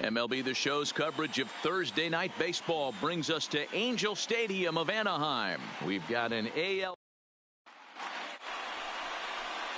MLB The Show's coverage of Thursday night baseball brings us to Angel Stadium of Anaheim. We've got an AL.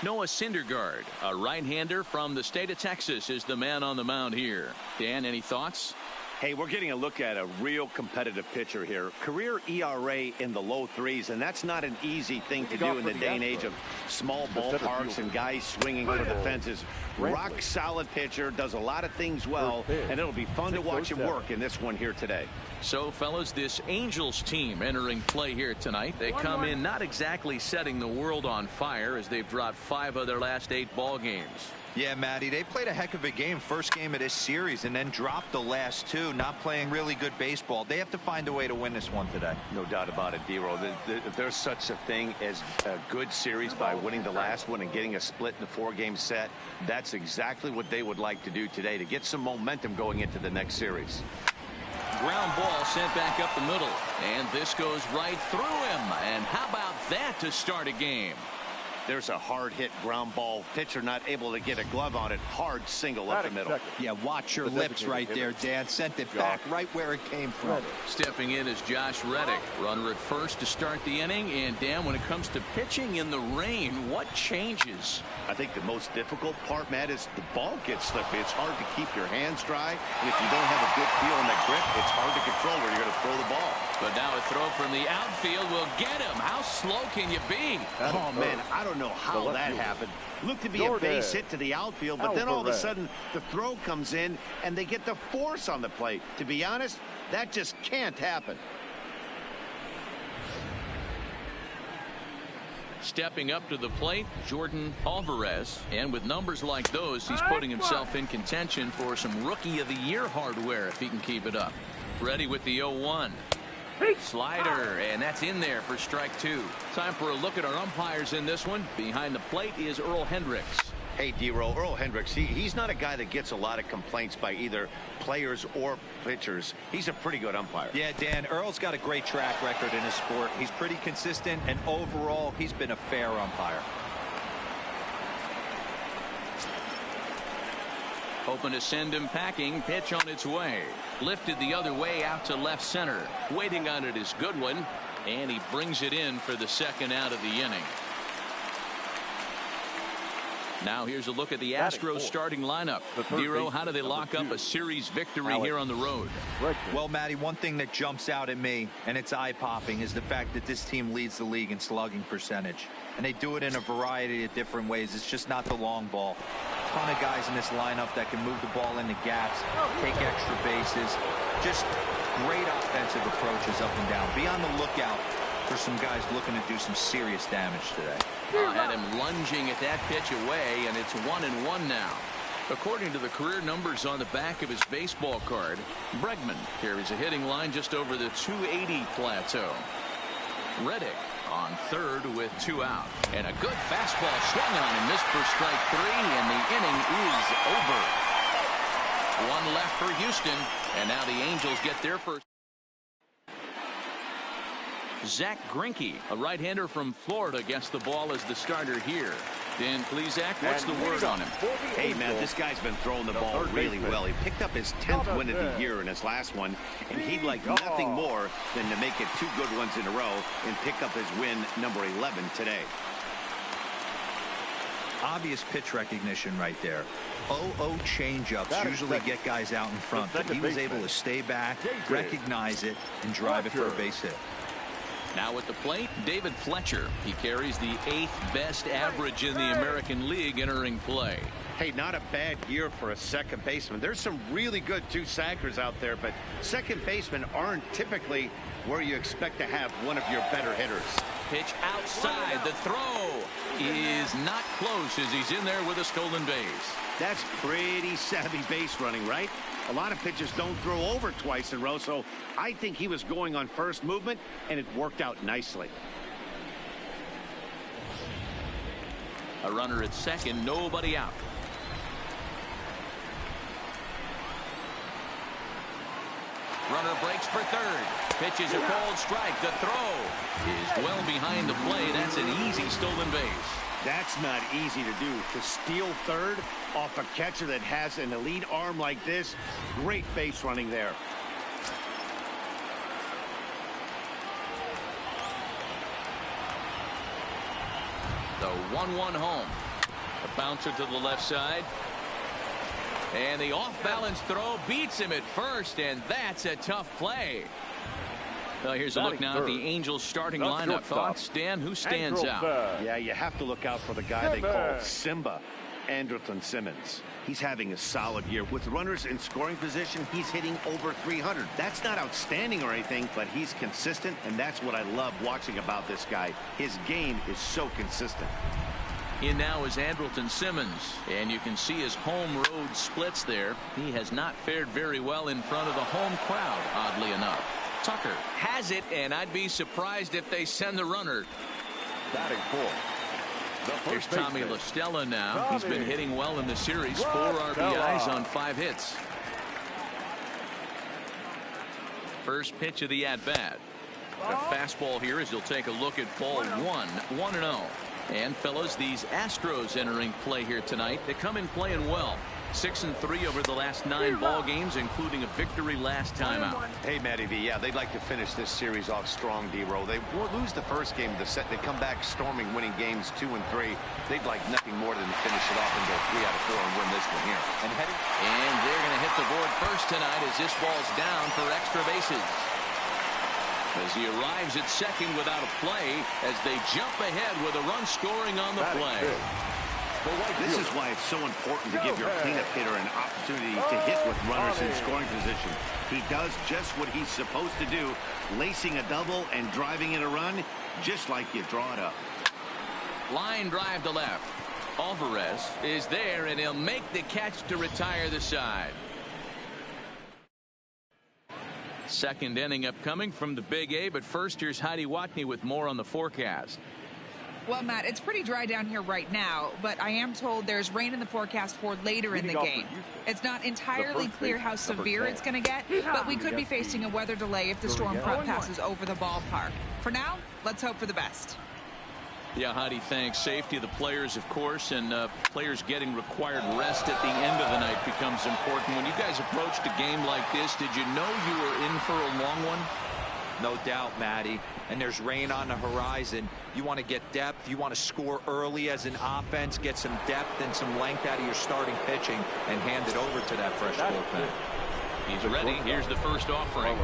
Noah Syndergaard, a right-hander from the state of Texas, is the man on the mound here. Dan, any thoughts? Hey, we're getting a look at a real competitive pitcher here. Career ERA in the low threes, and that's not an easy thing to do in the day and age of small ballparks and guys swinging for the fences. Rock solid pitcher, does a lot of things well, and it'll be fun to watch him work in this one here today. So, fellas, this Angels team entering play here tonight. They come in not exactly setting the world on fire as they've dropped 5 of their last 8 ball games. Yeah, Matty, they played a heck of a game, first game of this series, and then dropped the last 2, not playing really good baseball. They have to find a way to win this one today. No doubt about it, D-Roll. If there's such a thing as a good series by winning the last one and getting a split in the 4-game set, that's exactly what they would like to do today to get some momentum going into the next series. Ground ball sent back up the middle, and this goes right through him. And how about that to start a game? There's a hard hit ground ball. Pitcher not able to get a glove on it. Hard single up the middle. Yeah, watch your lips right there, Dan. Sent it back right where it came from. Stepping in is Josh Reddick, runner at first to start the inning. And Dan, when it comes to pitching in the rain, what changes? I think the most difficult part, Matt, is the ball gets slippery. It's hard to keep your hands dry, and if you don't have a good feel in the grip, it's hard to control where you're going to throw the ball. But now a throw from the outfield will get him. How slow can you be? Oh man, I don't know how that happened. Looked to be a base hit to the outfield, but then all of a sudden the throw comes in and they get the force on the plate. To be honest, that just can't happen. Stepping up to the plate, Jordan Alvarez, and with numbers like those, he's putting himself in contention for some Rookie of the Year hardware if he can keep it up. Ready with the 0-1. Slider, and that's in there for strike 2. Time for a look at our umpires in this one. Behind the plate is Earl Hendricks. Hey, D-Roll, Earl Hendricks, he's not a guy that gets a lot of complaints by either players or pitchers. He's a pretty good umpire. Yeah, Dan, Earl's got a great track record in his sport. He's pretty consistent, and overall, he's been a fair umpire. Hoping to send him packing. Pitch on its way. Lifted the other way out to left center. Waiting on it is Goodwin, and he brings it in for the second out of the inning. Now here's a look at the Astros starting lineup. Nero, how do they lock up a series victory here on the road? Well, Matty, one thing that jumps out at me, and it's eye-popping, is the fact that this team leads the league in slugging percentage. And they do it in a variety of different ways. It's just not the long ball. A ton of guys in this lineup that can move the ball into gaps, take extra bases. Just great offensive approaches up and down. Be on the lookout for some guys looking to do some serious damage today. Had him lunging at that pitch away, and it's 1-1 now. According to the career numbers on the back of his baseball card, Bregman carries a hitting line just over the 280 plateau. Reddick on third with 2 out. And a good fastball swung on and missed for strike 3, and the inning is over. 1 left for Houston, and now the Angels get their first. Zach Greinke, a right-hander from Florida, gets the ball as the starter here. Dan Plesac, what's the word on him? Hey, man, this guy's been throwing the ball really well. He picked up his 10th win of the year in his last one, and he'd like nothing more than to make it 2 good ones in a row and pick up his win number 11 today. Obvious pitch recognition right there. 0-0 changeups usually get guys out in front, but he was able to stay back, recognize it, and drive it for a base hit. Now at the plate, David Fletcher. He carries the 8th best average in the American League entering play. Hey, not a bad year for a second baseman. There's some really good 2-sackers out there, but second basemen aren't typically where you expect to have one of your better hitters. Pitch outside. The throw is not close as he's in there with a stolen base. That's pretty savvy base running, right? A lot of pitchers don't throw over twice in a row, so I think he was going on first movement, and it worked out nicely. A runner at second, nobody out. Runner breaks for third. Pitches a cold strike. The throw is well behind the plate. That's an easy stolen base. That's not easy to do. To steal third off a catcher that has an elite arm like this, great base running there. The 1-1 home. A bouncer to the left side. And the off-balance throw beats him at first, and that's a tough play. Well, here's a look now at the Angels starting lineup. Thoughts, Dan? Who stands out? Yeah, you have to look out for the guy they call Simba, Andrelton Simmons. He's having a solid year. With runners in scoring position, he's hitting over 300. That's not outstanding or anything, but he's consistent, and that's what I love watching about this guy. His game is so consistent. In now is Andrelton Simmons, and you can see his home road splits there. He has not fared very well in front of the home crowd, oddly enough. Tucker has it, and I'd be surprised if they send the runner. Batting fourth. Here's Tommy La Stella now. He's been hitting well in the series. 4 RBIs on 5 hits. First pitch of the at-bat. A fastball here as he'll take a look at ball 1-0. And fellas, these Astros entering play here tonight. They come in playing well. 6-3 over the last 9 ball games, including a victory last time out. Hey, Matty V, yeah, they'd like to finish this series off strong, D-Row. They lose the first game of the set. They come back storming, winning games 2 and 3. They'd like nothing more than to finish it off and go 3 out of 4 and win this one here. And they're going to hit the board first tonight as this ball's down for extra bases. As he arrives at second without a play, as they jump ahead with a run scoring on the play. This is why it's so important to give your cleanup hitter an opportunity to hit with runners in scoring position. He does just what he's supposed to do, lacing a double and driving in a run, just like you draw it up. Line drive to left. Alvarez is there, and he'll make the catch to retire the side. Second inning upcoming from the Big A, but first here's Heidi Watney with more on the forecast. Well, Matt, it's pretty dry down here right now, but I am told there's rain in the forecast for later in the game. It's not entirely clear how severe it's going to get, but we could be facing a weather delay if the storm front passes over the ballpark. For now, let's hope for the best. Yeah, Heidi, thanks. Safety of the players, of course, and players getting required rest at the end of the night becomes important. When you guys approached a game like this, did you know you were in for a long one? No doubt, Matty. And there's rain on the horizon. You want to get depth. You want to score early as an offense, get some depth and some length out of your starting pitching, and hand it over to that fresh bullpen. He's ready. Here's the first offering.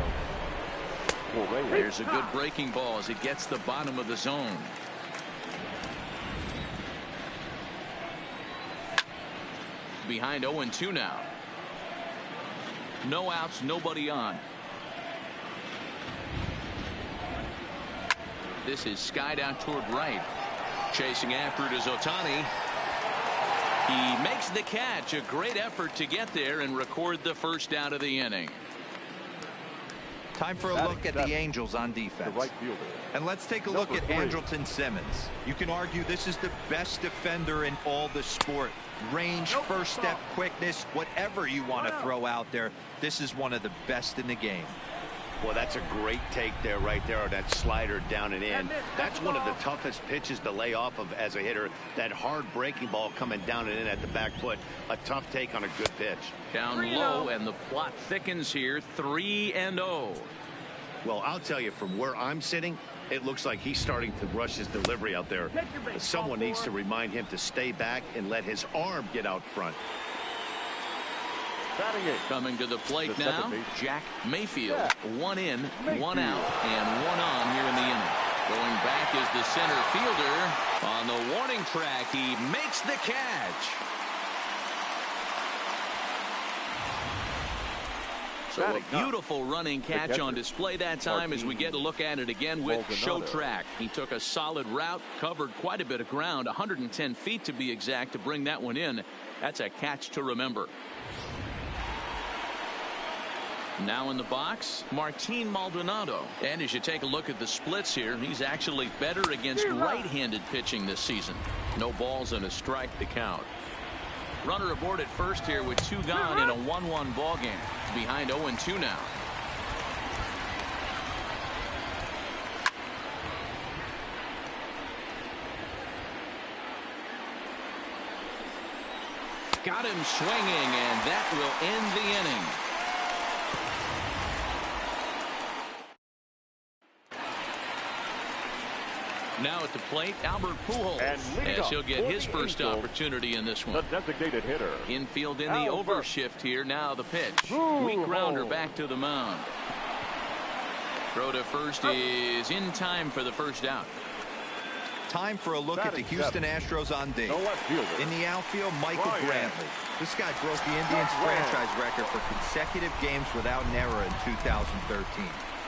There's a good breaking ball as it gets the bottom of the zone. Behind 0-2 now. No outs, nobody on. This is skied out toward right. Chasing after it is Ohtani. He makes the catch. A great effort to get there and record the first out of the inning. Time for a look at the Angels on defense. And let's take a look at Andrelton Simmons. You can argue this is the best defender in all the sport. Range, first step, quickness, whatever you want to throw out there, this is one of the best in the game. Well, that's a great take there, right there, or that slider down and in. That's one of the toughest pitches to lay off of as a hitter. That hard breaking ball coming down and in at the back foot. A tough take on a good pitch. Down low, and the plot thickens here. 3-0. Well, I'll tell you, from where I'm sitting, it looks like he's starting to rush his delivery out there. Someone needs to remind him to stay back and let his arm get out front. Coming to the plate now, Jack Mayfield. 1 in, 1 out, and 1 on here in the inning. Going back is the center fielder. On the warning track, he makes the catch. So a beautiful running catch on display that time as we get a look at it again with Show Track. He took a solid route, covered quite a bit of ground, 110 feet to be exact, to bring that one in. That's a catch to remember. Now in the box, Martin Maldonado. And as you take a look at the splits here, he's actually better against right-handed pitching this season. No balls and a strike to count. Runner aboard at first here with 2 gone in a 1-1 ball game. Behind 0-2 now. Got him swinging, and that will end the inning. Now at the plate, Albert Pujols, as he'll get his first opportunity in this one. The designated hitter. Infield in the overshift here. Now the pitch. Weak grounder back to the mound. Throw to first is in time for the first out. Time for a look at the Houston Astros on D. In the outfield, Michael Brantley. This guy broke the Indians franchise record for consecutive games without an error in 2013.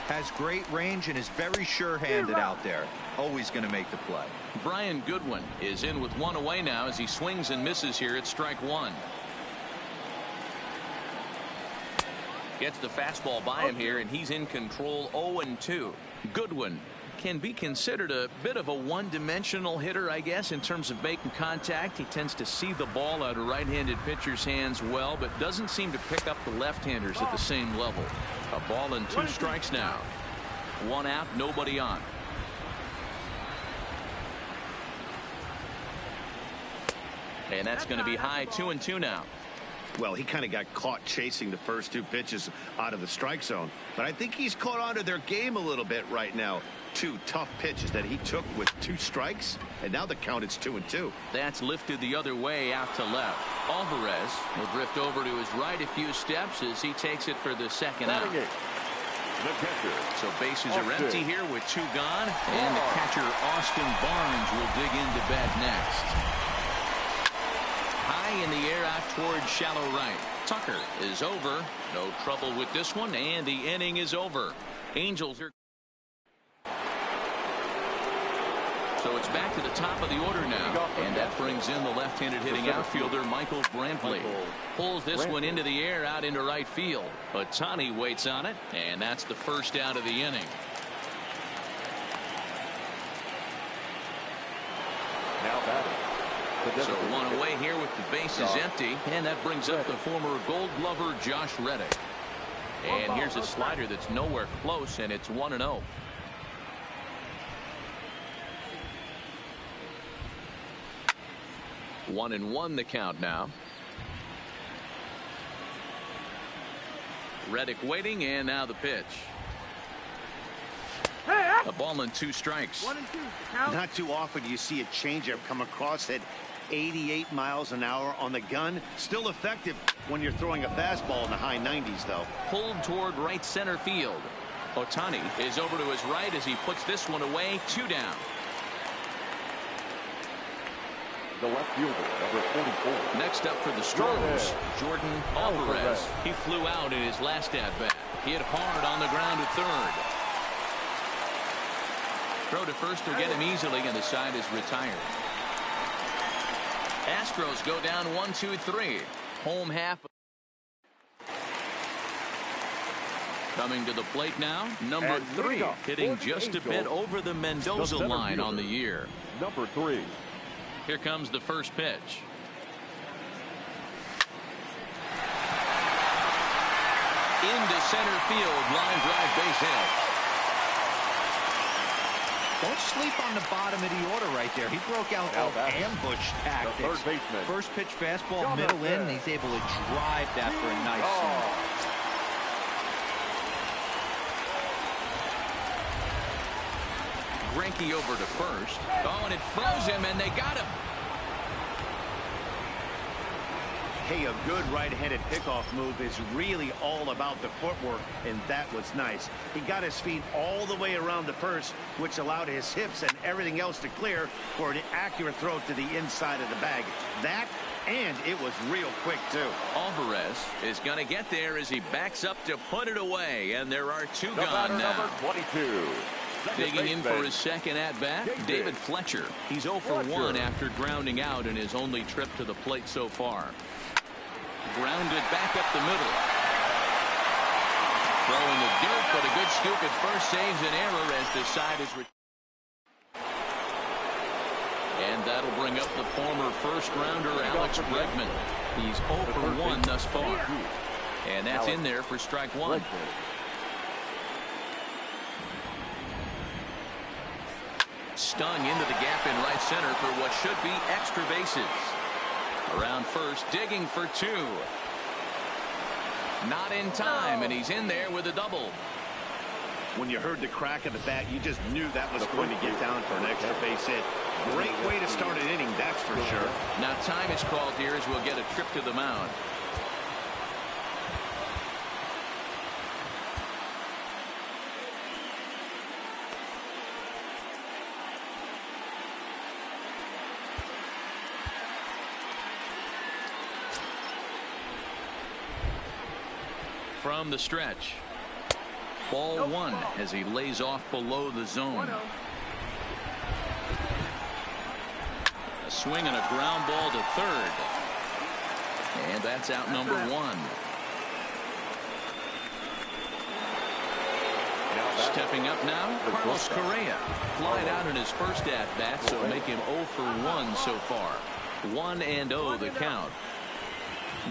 Has great range and is very sure-handed out there. Always going to make the play. Brian Goodwin is in with one away now as he swings and misses here at strike one. Gets the fastball by him here, and he's in control. 0-2. Goodwin can be considered a bit of a one-dimensional hitter, I guess, in terms of making contact. He tends to see the ball out of right-handed pitchers' hands well, but doesn't seem to pick up the left-handers at the same level. A ball and 2 strikes now. 1 out, nobody on. And that's going to be high. 2-2 now. Well, he kind of got caught chasing the first 2 pitches out of the strike zone, but I think he's caught onto their game a little bit right now. 2 tough pitches that he took with 2 strikes, and now the count is 2-2. That's lifted the other way out to left. Alvarez will drift over to his right a few steps as he takes it for the second out. So bases are empty here with 2 gone, and the catcher Austin Barnes will dig into bat next. High in the air out towards shallow right. Tucker is over. No trouble with this one, and the inning is over. Angels are. So it's back to the top of the order now, and that brings in the left-handed hitting outfielder Michael Brantley. Pulls this one into the air out into right field. Ohtani waits on it, and that's the first out of the inning. Now batting. So 1 away here with the bases empty, and that brings up the former Gold Glover Josh Reddick. And here's a slider that's nowhere close, and it's 1-0. One and one the count now. Reddick waiting, and now the pitch. A ball and 2 strikes. 1-2. Not too often you see a changeup come across at 88 miles an hour on the gun. Still effective when you're throwing a fastball in the high 90s, though. Pulled toward right center field. Ohtani is over to his right as he puts this one away. 2 down. The left fielder, number 44. Next up for the Stros, Jordan Alvarez. He flew out in his last at-bat. Hit hard on the ground at third. Throw to first will get him easily, and the side is retired. Astros go down 1-2-3. Home half. Coming to the plate now, number 3, hitting just a bit over the Mendoza line on the year. Number 3. Here comes the first pitch. Into center field, line drive, base hit. Don't sleep on the bottom of the order right there. He broke out ambush tactics. First pitch fastball, middle in, and he's able to drive that for a nice single. Greinke over to first. Oh, and it froze him, and they got him. Hey, a good right-handed pickoff move is really all about the footwork, and that was nice. He got his feet all the way around the first, which allowed his hips and everything else to clear for an accurate throw to the inside of the bag. That, and it was real quick, too. Alvarez is going to get there as he backs up to put it away, and there are 2 gone now. Number 22. Digging in for his second at-bat, David Fletcher. He's 0 for 1 after grounding out in his only trip to the plate so far. Grounded back up the middle. Throwing the dirt, but a good scoop at first saves an error as the side is. And that'll bring up the former first-rounder Alex Bregman. He's 0 for 1 thus far. And that's in there for strike 1. Stung into the gap in right center for what should be extra bases. Around first, digging for 2. Not in time, and he's in there with a double. When you heard the crack of the bat, you just knew that was going to get down for an extra base hit. Great way to start an inning, that's for sure. Now time is called here as we'll get a trip to the mound. From the stretch. Ball 1 as he lays off below the zone. A swing and a ground ball to third. And that's out number 1. Stepping up now, Carlos Correa. Flied out in his first at-bat, so make him 0 for 1 so far. 1-0 the count.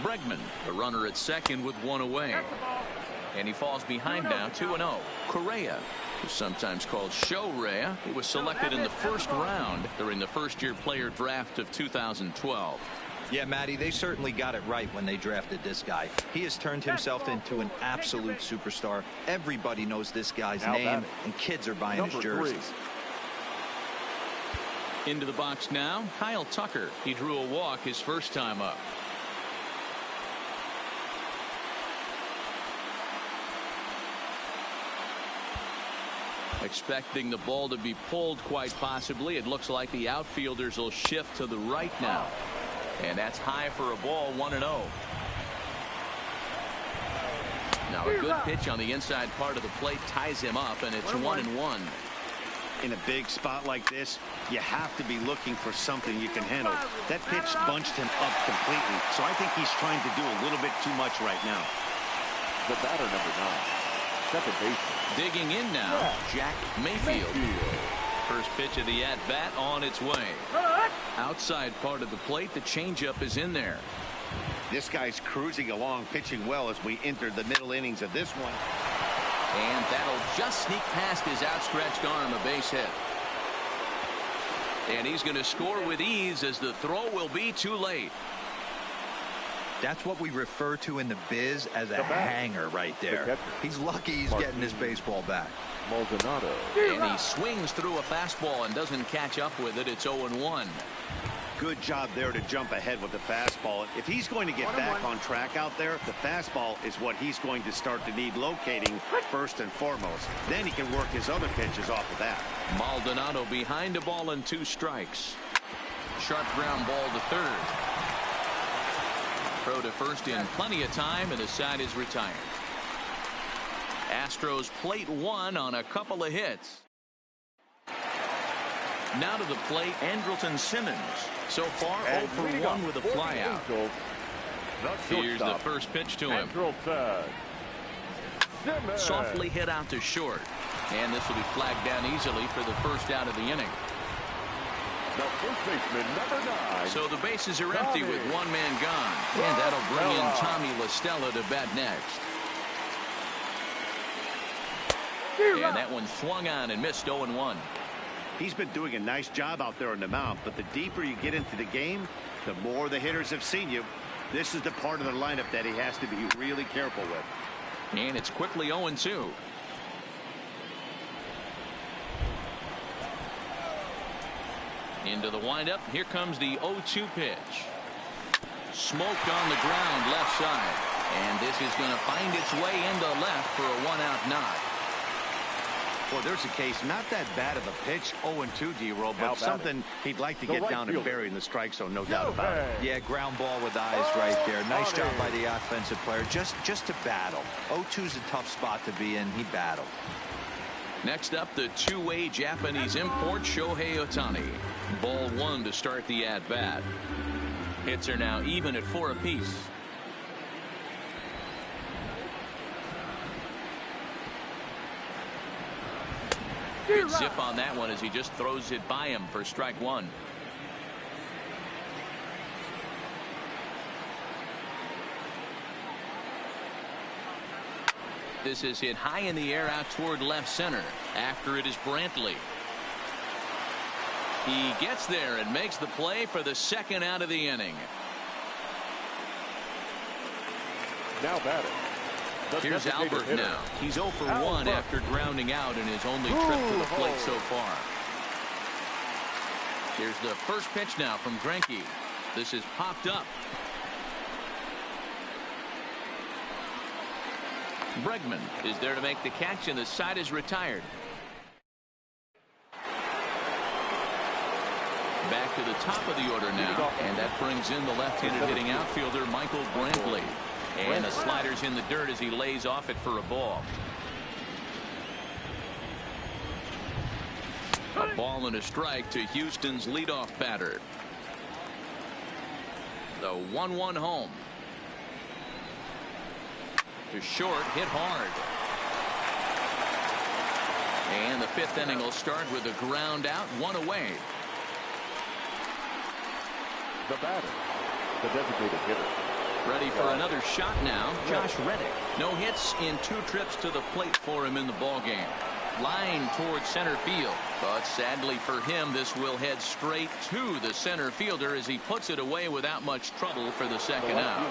Bregman, the runner at second with 1 away. And he falls behind now, 2-0. Correa, who's sometimes called Show-Rea, he was selected in the first round during the first-year player draft of 2012. Yeah, Matty, they certainly got it right when they drafted this guy. He has turned himself into an absolute superstar. Everybody knows this guy's name, and kids are buying his jerseys. Into the box now, Kyle Tucker. He drew a walk his first time up. Expecting the ball to be pulled quite possibly. It looks like the outfielders will shift to the right now. And that's high for a ball, 1-0. Now a good pitch on the inside part of the plate ties him up, and it's 1-1. In a big spot like this, you have to be looking for something you can handle. That pitch bunched him up completely, so I think he's trying to do a little bit too much right now. The batter, number 9. Second baseman. Digging in now, Jack Mayfield. First pitch of the at-bat on its way. Outside part of the plate, the changeup is in there. This guy's cruising along, pitching well as we enter the middle innings of this one. And that'll just sneak past his outstretched arm, a base hit. And he's going to score with ease as the throw will be too late. That's what we refer to in the biz as a hanger right there. He's lucky he's getting his baseball back. Maldonado. And he swings through a fastball and doesn't catch up with it. It's 0-1. Good job there to jump ahead with the fastball. If he's going to get back on track out there, the fastball is what he's going to start to need locating first and foremost. Then he can work his other pitches off of that. Maldonado behind a ball and 2 strikes. Sharp ground ball to third. Throw to first in plenty of time, and the side is retired. Astros plate 1 on a couple of hits. Now to the plate, Andrelton Simmons. So far, 0 for 1 with a flyout. Here's the first pitch to him. Softly hit out to short. And this will be flagged down easily for the first out of the inning. The first baseman, number 9. So the bases are empty with 1 man gone. And that'll bring in Tommy La Stella to bat next. And that one swung on and missed 0-1. He's been doing a nice job out there on the mound, but the deeper you get into the game, the more the hitters have seen you. This is the part of the lineup that he has to be really careful with. And it's quickly 0-2. Into the windup. Here comes the 0-2 pitch. Smoked on the ground left side. And this is going to find its way into left for a 1-out knock. Well, there's a case, not that bad of a pitch, 0-2, D-Roll, but something he'd like to get down and bury in the strike zone, no doubt about it. Yeah, ground ball with eyes right there. Nice job by the offensive player, just to battle. 0-2's a tough spot to be in. He battled. Next up, the 2-way Japanese import, Shohei Ohtani. Ball 1 to start the at-bat. Hits are now even at 4 apiece. Good zip on that one as he just throws it by him for strike 1. This is hit high in the air out toward left center. After it is Brantley. He gets there and makes the play for the second out of the inning. Now batting. Here's Albert now. He's 0 for 1 after grounding out in his only trip to the plate so far. Here's the first pitch now from Greinke. This is popped up. Bregman is there to make the catch, and the side is retired. Back to the top of the order now, and that brings in the left-handed hitting outfielder Michael Brantley. And the slider's in the dirt as he lays off it for a ball. A ball and a strike to Houston's leadoff batter. The 1-1 home. To short, hit hard. And the fifth inning will start with a ground out, 1 away. The batter, the designated hitter. Ready for another shot now, Josh Reddick. No hits in 2 trips to the plate for him in the ballgame. Line towards center field, but sadly for him, this will head straight to the center fielder as he puts it away without much trouble for the second out.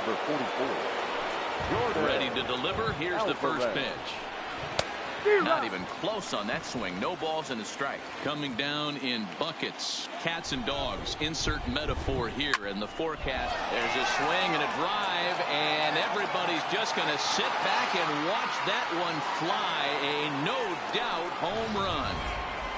Number 44. Ready to deliver. Here's the first pitch. Not even close on that swing. No balls and a strike. Coming down in buckets. Cats and dogs. Insert metaphor here in the forecast. There's a swing and a drive, and everybody's just going to sit back and watch that one fly. A no doubt home run.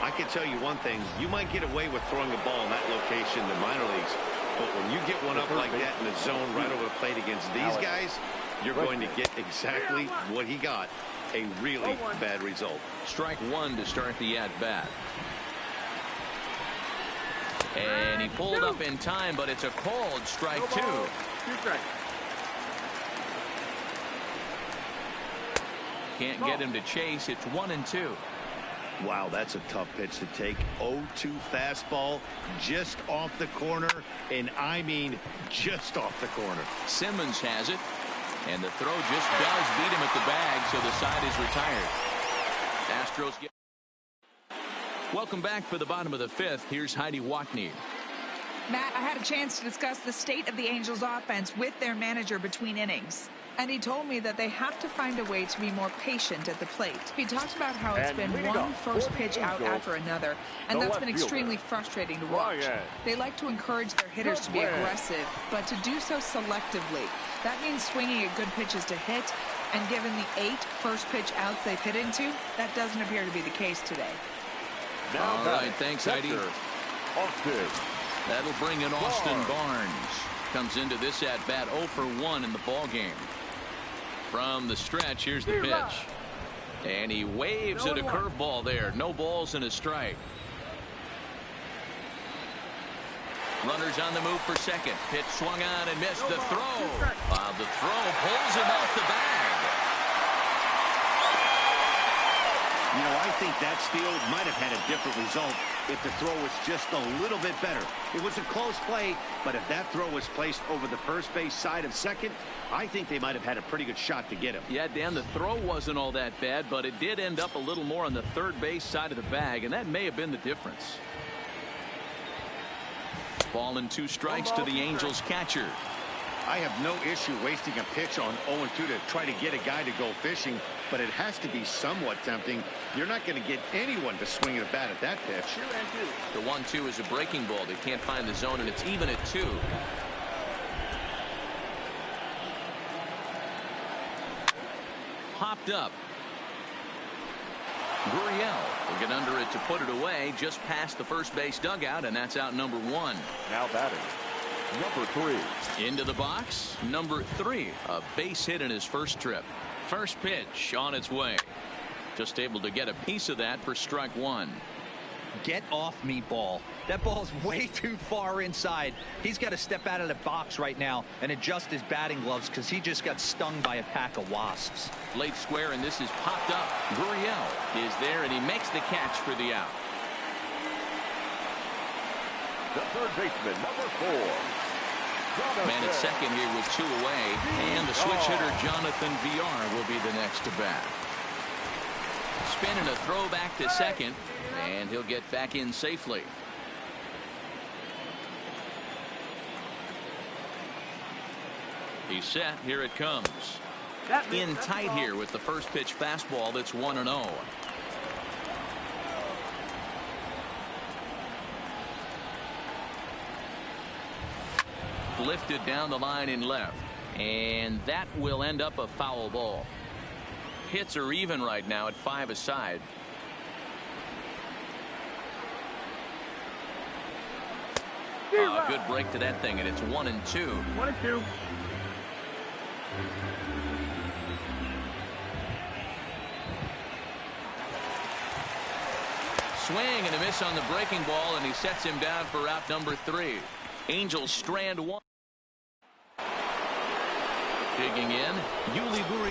I can tell you one thing. You might get away with throwing a ball in that location in the minor leagues, but when you get one up like that in the zone right over the plate against these guys, you're going to get exactly what he got. A really bad result. Strike 1 to start the at-bat. And he pulled up in time, but it's a called strike 2. Can't get him to chase. It's 1-2. Wow, that's a tough pitch to take. 0-2 fastball just off the corner, and I mean just off the corner. Simmons has it. And the throw just does beat him at the bag, so the side is retired. Astros get. Welcome back for the bottom of the 5th. Here's Heidi Watney. Matt, I had a chance to discuss the state of the Angels offense with their manager between innings. And he told me that they have to find a way to be more patient at the plate. He talked about how it's been one first pitch out after another, and that's been extremely frustrating to watch. They like to encourage their hitters to be aggressive, but to do so selectively. That means swinging at good pitches to hit, and given the 8 first pitch outs they've hit into, that doesn't appear to be the case today. All right, thanks, Heidi. That'll bring in Austin Barnes. Comes into this at-bat 0 for 1 in the ballgame. From the stretch, here's the pitch. And he waves at a curveball there. No balls and a strike. Runners on the move for second. Pitch swung on and missed. The throw. The throw pulls him off the bag. You know, I think that steal might have had a different result if the throw was just a little bit better. It was a close play, but if that throw was placed over the first base side of second, I think they might have had a pretty good shot to get him. Yeah, Dan, the throw wasn't all that bad, but it did end up a little more on the third base side of the bag, and that may have been the difference. Ball and 2 strikes to the Angels catcher. I have no issue wasting a pitch on 0-2 to try to get a guy to go fishing, but it has to be somewhat tempting. You're not going to get anyone to swing a bat at that pitch. The 1-2 is a breaking ball. They can't find the zone, and it's even at 2. Popped up. Gurriel will get under it to put it away just past the first base dugout, and that's out number 1. Now batting, number 3. Into the box, number 3. A base hit in his first trip. First pitch on its way. Just able to get a piece of that for strike 1. Get off me, ball. That ball's way too far inside. He's got to step out of the box right now and adjust his batting gloves because he just got stung by a pack of wasps. Late square, and this is popped up. Gurriel is there, and he makes the catch for the out. The third baseman, number 4. Man at second here with 2 away, and the switch hitter Jonathan Villar will be the next to bat. Spin and a throw back to second, and he'll get back in safely. He's set. Here it comes. In tight here with the first pitch fastball that's 1-0. Lifted down the line in left. And that will end up a foul ball. Hits are even right now at 5 aside. Good break to that thing, and it's 1-2. 1-2. Swing and a miss on the breaking ball, and he sets him down for out number 3. Angels strand 1. Digging in, Yuli Gurriel.